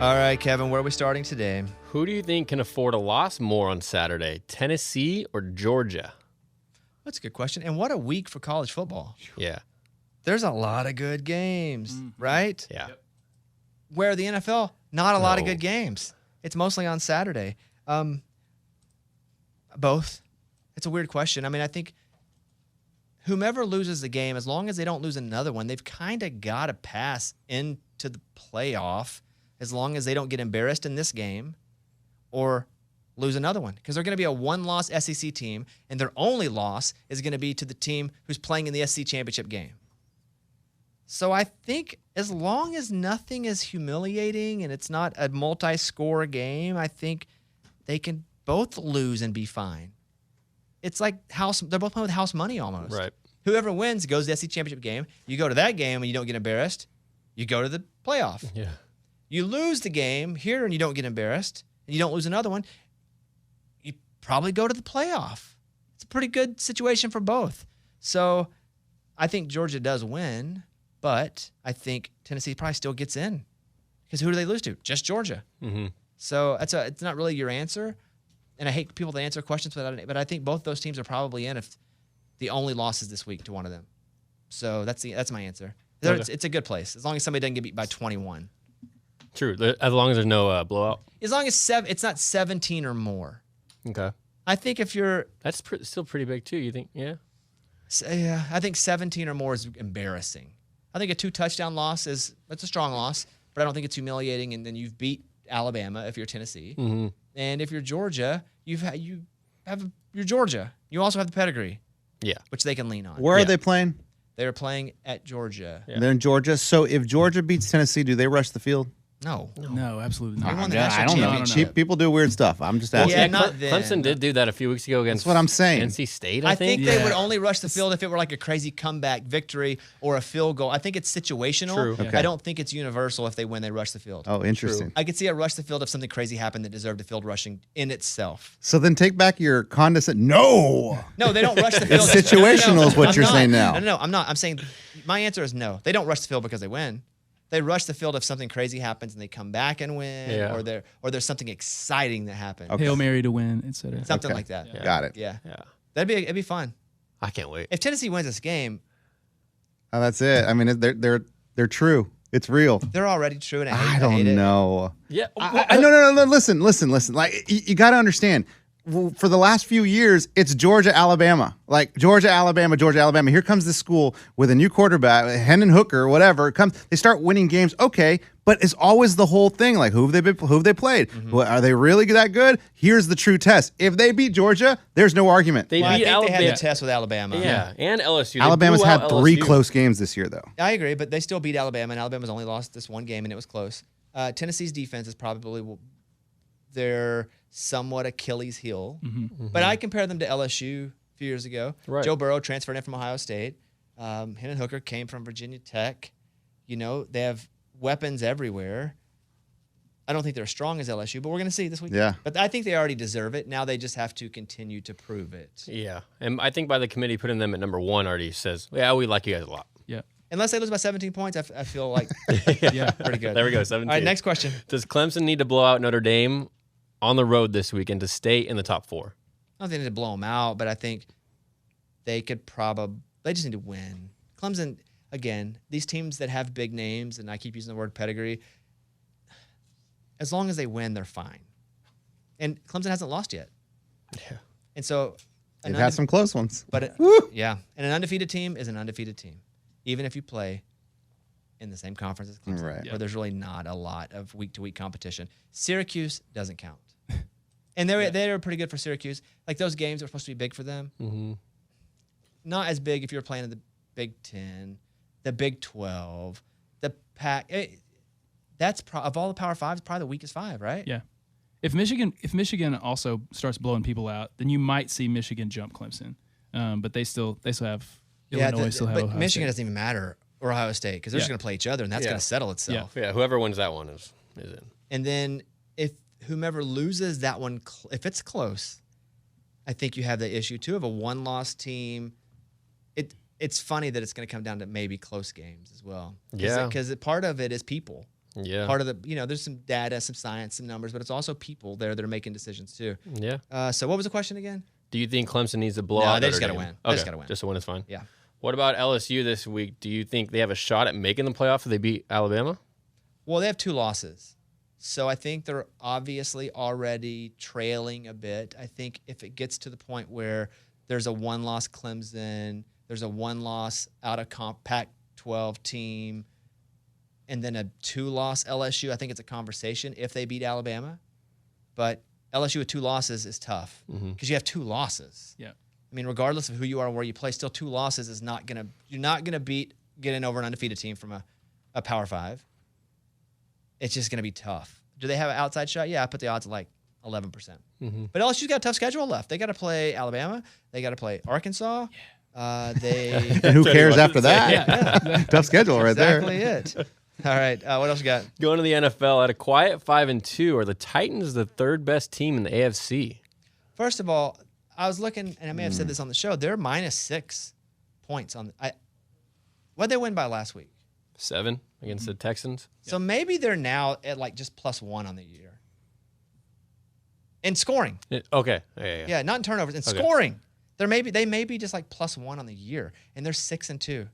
All right, Kevin, where are we starting today? Who do you think can afford a loss more on Saturday, Tennessee or Georgia? That's a good question. And what a week for college football. Yeah. There's a lot of good games, right? Yeah. Where the NFL, not a lot of good games. It's mostly on Saturday. Both. It's a weird question. I mean, I think whomever loses the game, as long as they don't lose another one, they've kind of got to pass into the playoff as long as they don't get embarrassed in this game or lose another one. Because they're going to be a one-loss SEC team, and their only loss is going to be to the team who's playing in the SEC championship game. So I think as long as nothing is humiliating and it's not a multi-score game, I think they can both lose and be fine. It's like they're both playing with house money almost. Right. Whoever wins goes to the SEC championship game. You go to that game and you don't get embarrassed, you go to the playoff. Yeah. You lose the game here and you don't get embarrassed, and you don't lose another one, you probably go to the playoff. It's a pretty good situation for both. So I think Georgia does win, but I think Tennessee probably still gets in. Because who do they lose to? Just Georgia. Mm-hmm. So it's not really your answer. And I hate people that answer questions without it, but I think both those teams are probably in if the only loss is this week to one of them. So that's my answer. Okay. It's a good place, as long as somebody doesn't get beat by 21. True. As long as there's no blowout. As long as it's not 17 or more. Okay. I think if you're... That's still pretty big, too, you think? Yeah? Yeah, I think 17 or more is embarrassing. I think a 2-touchdown loss it's a strong loss, but I don't think it's humiliating, and then you've beat Alabama if you're Tennessee. Mm-hmm. And if you're Georgia, you're Georgia. You also have the pedigree. Yeah. Which they can lean on. Where are they playing? They're playing at Georgia. Yeah. They're in Georgia. So if Georgia beats Tennessee, do they rush the field? No, absolutely not. They won the I national don't know. championship. People do weird stuff. I'm just asking. Yeah, not then. Clemson did do that a few weeks ago against That's what I'm saying. NC State, I think Yeah. they would only rush the field if it were like a crazy comeback victory or a field goal. I think it's situational. True. Okay. I don't think it's universal if they win, they rush the field. Oh, interesting. I could see a rush the field if something crazy happened that deserved a field rushing in itself. So then take back your condescending. No. No, they don't rush the field. It's situational is what I'm you're not. saying now. No, I'm not. I'm saying my answer is no. They don't rush the field because they win. They rush the field if something crazy happens and they come back and win, Yeah. or there's something exciting that happens. Okay. Hail Mary to win, etc. Something Okay. like that. Yeah. Got it. Yeah. Yeah. It'd be fun. I can't wait. If Tennessee wins this game, Oh, that's it. I mean, they're true. It's real. they're already true, and I I hate don't it. know. Yeah. No. Listen. Like you got to understand. For the last few years, it's Georgia, Alabama. Like Georgia, Alabama. Here comes this school with a new quarterback, Hendon Hooker, whatever. They start winning games. Okay, but it's always the whole thing. Like who have they played? Mm-hmm. Well, are they really that good? Here's the true test. If they beat Georgia, there's no argument. They Well, I beat think they Alabama. had the test with Alabama. Yeah, and LSU. They Alabama's blew had out 3 LSU. close games this year, though. I agree, but they still beat Alabama, and Alabama's only lost this one game, and it was close. Tennessee's defense is probably their somewhat Achilles heel, but I compare them to LSU a few years ago. Right. Joe Burrow transferred in from Ohio State. Hendon Hooker came from Virginia Tech. You know, they have weapons everywhere. I don't think they're as strong as LSU, but we're going to see this week. Yeah. But I think they already deserve it. Now they just have to continue to prove it. Yeah, and I think by the committee putting them at number 1 already says, yeah, we like you guys a lot. Yeah. Unless they lose by 17 points, I feel like Yeah. pretty good. There we go, 17. All right, next question. Does Clemson need to blow out Notre Dame on the road this weekend to stay in the top 4? I don't think they need to blow them out, but I think they could they just need to win. Clemson, again, these teams that have big names, and I keep using the word pedigree, as long as they win, they're fine. And Clemson hasn't lost yet. Yeah. And so... They've had some close ones. But yeah, and an undefeated team is an undefeated team, even if you play in the same conference as Clemson, Right. where there's really not a lot of week-to-week competition. Syracuse doesn't count. And they're pretty good for Syracuse. Like those games are supposed to be big for them. Mm-hmm. Not as big if you're playing in the Big 10, the Big 12, the Pac. That's of all the Power Fives, probably the weakest 5, right? Yeah. If Michigan also starts blowing people out, then you might see Michigan jump Clemson. But they still have Illinois. Still have but Ohio Michigan State. doesn't even matter, or Ohio State, because they're just going to play each other, and that's Yeah. going to settle itself. Yeah, whoever wins that one is in. And then if whomever loses that one, if it's close, I think you have the issue too of a one-loss team. It's funny that it's going to come down to maybe close games as well. Yeah. Because part of it is people. Yeah. Part of the, there's some data, some science, some numbers, but it's also people there that are making decisions too. Yeah. So what was the question again? Do you think Clemson needs to blow No, out they just Notre gotta Dame? win. They just gotta win. Just a win is fine. Yeah. What about LSU this week? Do you think they have a shot at making the playoff if they beat Alabama? Well, they have 2 losses. So I think they're obviously already trailing a bit. I think if it gets to the point where there's a 1-loss Clemson, there's a 1-loss out of Pac-12 team, and then a 2-loss LSU, I think it's a conversation if they beat Alabama. But LSU with 2 losses is tough because you have 2 losses. Yeah. I mean, regardless of who you are and where you play, still 2 losses is not gonna. You're not gonna get in over an undefeated team from a Power 5. It's just gonna be tough. Do they have an outside shot? Yeah, I put the odds at like 11%. But LSU's got a tough schedule left. They got to play Alabama. They got to play Arkansas. And who cares after that? Yeah. Tough schedule right there. Exactly it. All right, what else you got? Going to the NFL at a quiet 5-2. Are the Titans the 3rd best team in the AFC? First of all, I was looking, and I may have said this on the show. They're -6 points on. What did they win by last week? 7 against the Texans. So maybe they're now at like just +1 on the year. In scoring. Okay. Yeah. Yeah, not in turnovers. In scoring. They may be just like +1 on the year, and they're 6-2.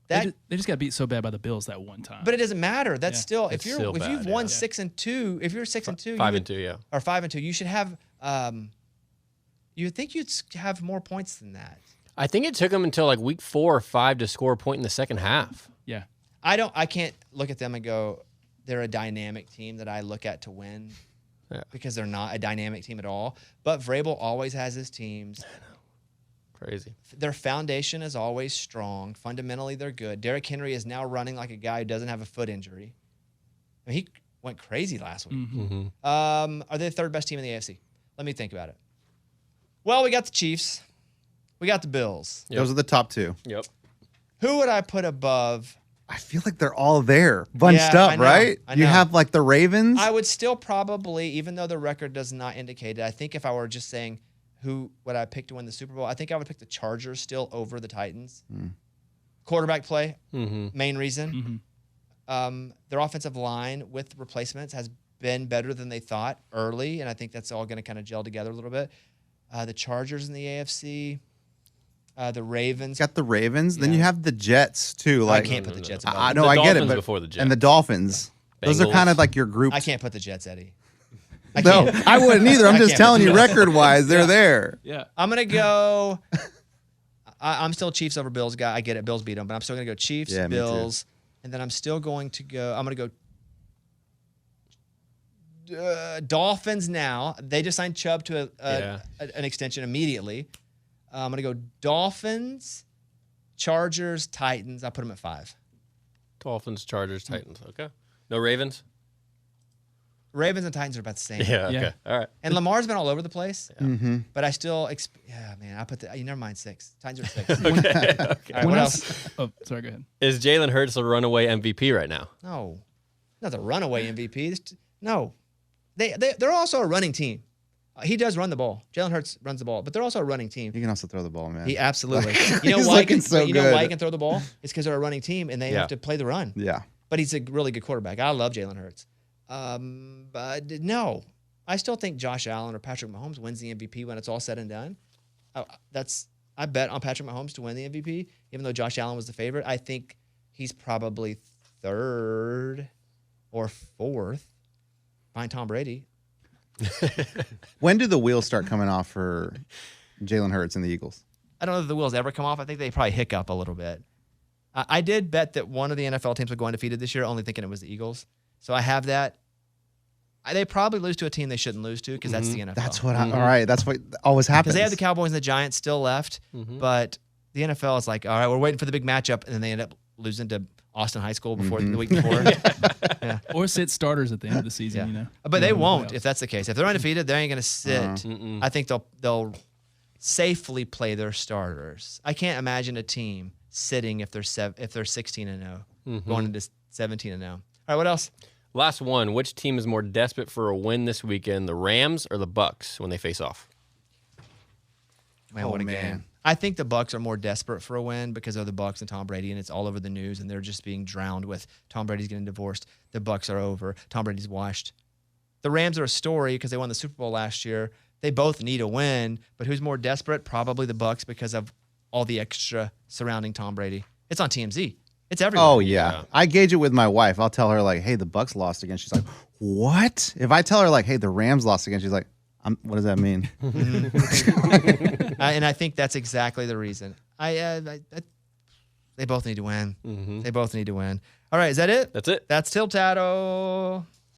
They just got beat so bad by the Bills that one time. But it doesn't matter. That's still if still you've bad, won 6-2, if you're 6-2, 5-2, yeah. or 5-2, you should have. You would think you'd have more points than that. I think it took them until like week 4 or 5 to score a point in the second half. Yeah. I can't look at them and go, they're a dynamic team that I look at to win. Yeah. Because they're not a dynamic team at all. But Vrabel always has his teams. Crazy. Their foundation is always strong. Fundamentally, they're good. Derrick Henry is now running like a guy who doesn't have a foot injury. I mean, he went crazy last week. Are they the 3rd best team in the AFC? Let me think about it. Well, we got the Chiefs. We got the Bills. Those are the top 2. Yep. Who would I put above? I feel like they're all there, bunched Yeah, up, I know, right? I You know. have like the Ravens. I would still probably, even though the record does not indicate it, I think if I were just saying who would I pick to win the Super Bowl, I think I would pick the Chargers still over the Titans. Quarterback play, main reason. Their offensive line with replacements has been better than they thought early, and I think that's all going to kind of gel together a little bit. The Chargers in the AFC, the Ravens. Got the Ravens. Then Yeah. you have the Jets too. Like I can't put the Jets above I them. know, I get it, Dolphins but before the Jets. and the Dolphins. Those are Bengals. kind of like your group. I can't put the Jets, Eddie. No, I wouldn't either. I'm I just can't telling put you, the Jets. record-wise, they're there. Yeah. I'm going to go. I'm still Chiefs over Bills guy. I get it. Bills beat them, but I'm still going to go Chiefs, Yeah, me too. Bills, and then I'm still going to go. I'm going to go Dolphins now. They just signed Chubb to an extension immediately. I'm going to go Dolphins, Chargers, Titans. I put them at 5. Dolphins, Chargers, Titans. Okay. No Ravens? Ravens and Titans are about the same. Yeah, okay. Yeah. All right. And Lamar's been all over the place, Mm-hmm. but I still, I put you never mind 6. Titans are 6. Okay. All right, what else? Oh, sorry. Go ahead. Is Jalen Hurts the runaway MVP right now? No, not the runaway MVP. No, they're also a running team. He does run the ball. Jalen Hurts runs the ball, but they're also a running team. You can also throw the ball, man. He absolutely. Like, You know he's why? looking so you know why he good. can throw the ball? It's because they're a running team and they have to play the run. Yeah. But he's a really good quarterback. I love Jalen Hurts. But no, I still think Josh Allen or Patrick Mahomes wins the MVP when it's all said and done. I bet on Patrick Mahomes to win the MVP, even though Josh Allen was the favorite. I think he's probably 3rd or 4th behind Tom Brady. When do the wheels start coming off for Jalen Hurts and the Eagles? I don't know if the wheels ever come off. I think they probably hiccup a little bit. I did bet that one of the NFL teams would go undefeated this year, only thinking it was the Eagles. So I have that. They probably lose to a team they shouldn't lose to because that's the NFL. That's what. All right. That's what always happens. Because they have the Cowboys and the Giants still left, but the NFL is like, all right, we're waiting for the big matchup, and then they end up losing to Austin High School before the week before. Or sit starters at the end of the season, Yeah. you know. But they won't if that's the case. If they're undefeated, they ain't going to sit. I think they'll safely play their starters. I can't imagine a team sitting if they're 16-0, going into 17-0. All right, what else? Last one. Which team is more desperate for a win this weekend, the Rams or the Bucks when they face off? Man, what a game. I think the Bucs are more desperate for a win because of the Bucs and Tom Brady, and it's all over the news, and they're just being drowned with Tom Brady's getting divorced. The Bucs are over. Tom Brady's washed. The Rams are a story because they won the Super Bowl last year. They both need a win, but who's more desperate? Probably the Bucs because of all the extra surrounding Tom Brady. It's on TMZ. It's everywhere. Oh, yeah. I gauge it with my wife. I'll tell her, like, hey, the Bucs lost again. She's like, what? If I tell her, like, hey, the Rams lost again, she's like, what does that mean? And I think that's exactly the reason. They both need to win. They both need to win. All right, is that it? That's it. That's Till Tattle.